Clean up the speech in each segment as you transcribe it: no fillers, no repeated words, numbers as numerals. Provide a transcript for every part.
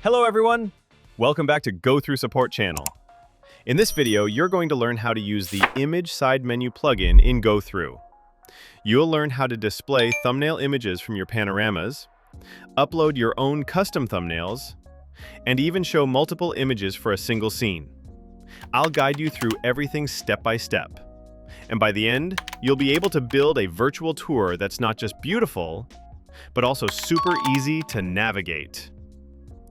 Hello everyone! Welcome back to GoThru Support channel. In this video, you're going to learn how to use the Image Side Menu plugin in GoThru. You'll learn how to display thumbnail images from your panoramas, upload your own custom thumbnails, and even show multiple images for a single scene. I'll guide you through everything step by step. And by the end, you'll be able to build a virtual tour that's not just beautiful, but also super easy to navigate.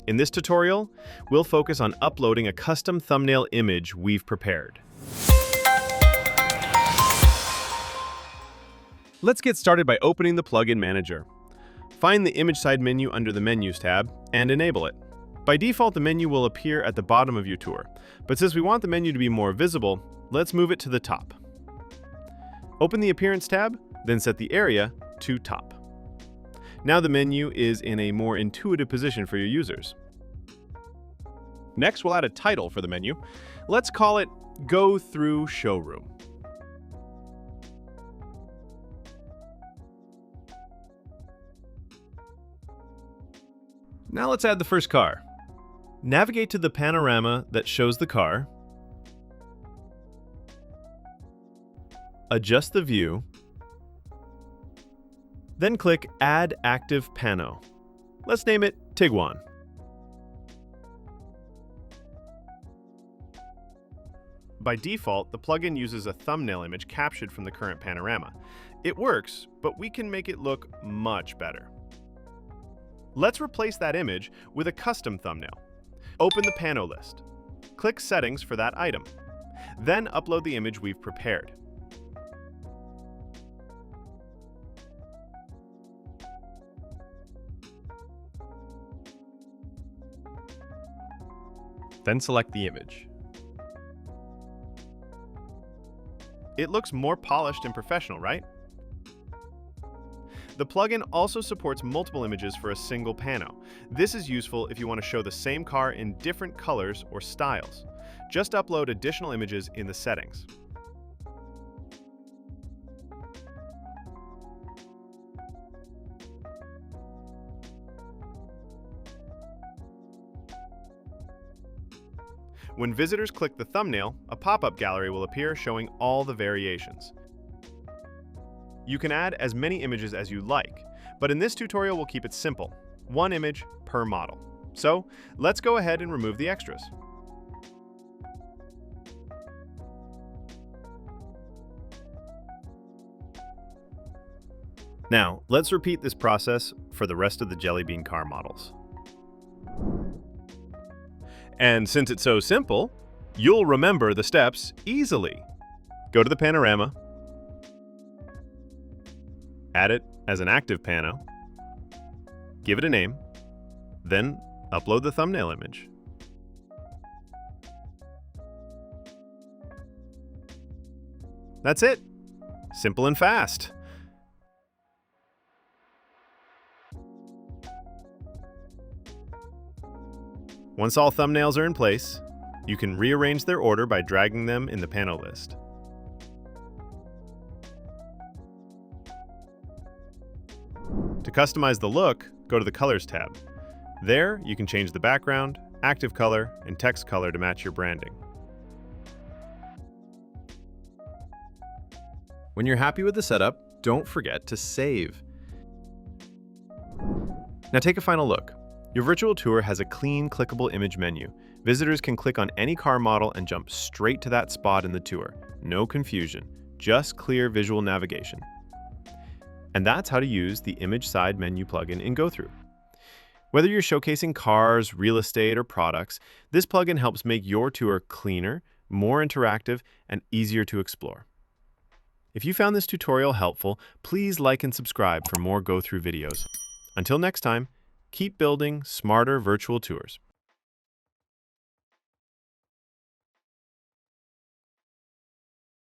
In this tutorial, we'll focus on uploading a custom thumbnail image we've prepared. Let's get started by opening the plugin manager. Find the Image Side menu under the Menus tab and enable it. By default, the menu will appear at the bottom of your tour, but since we want the menu to be more visible, let's move it to the top. Open the Appearance tab, then set the area to top. Now the menu is in a more intuitive position for your users. Next, we'll add a title for the menu. Let's call it GoThru Showroom. Now let's add the first car. Navigate to the panorama that shows the car. Adjust the view. Then click Add Active Pano. Let's name it Tiguan. By default, the plugin uses a thumbnail image captured from the current panorama. It works, but we can make it look much better. Let's replace that image with a custom thumbnail. Open the Pano list. Click Settings for that item. Then upload the image we've prepared. Then select the image. It looks more polished and professional, right? The plugin also supports multiple images for a single pano. This is useful if you want to show the same car in different colors or styles. Just upload additional images in the settings. When visitors click the thumbnail, a pop-up gallery will appear showing all the variations. You can add as many images as you like, but in this tutorial we'll keep it simple, one image per model. So let's go ahead and remove the extras. Now, let's repeat this process for the rest of the Jelly Bean car models. And since it's so simple, you'll remember the steps easily. Go to the panorama, add it as an active pano, give it a name, then upload the thumbnail image. That's it. Simple and fast. Once all thumbnails are in place, you can rearrange their order by dragging them in the pano list. To customize the look, go to the Colors tab. There, you can change the background, active color, and text color to match your branding. When you're happy with the setup, don't forget to save. Now take a final look. Your virtual tour has a clean, clickable image menu. Visitors can click on any car model and jump straight to that spot in the tour. No confusion, just clear visual navigation. And that's how to use the Image Side Menu plugin in GoThru. Whether you're showcasing cars, real estate, or products, this plugin helps make your tour cleaner, more interactive, and easier to explore. If you found this tutorial helpful, please like and subscribe for more GoThru videos. Until next time, keep building smarter virtual tours.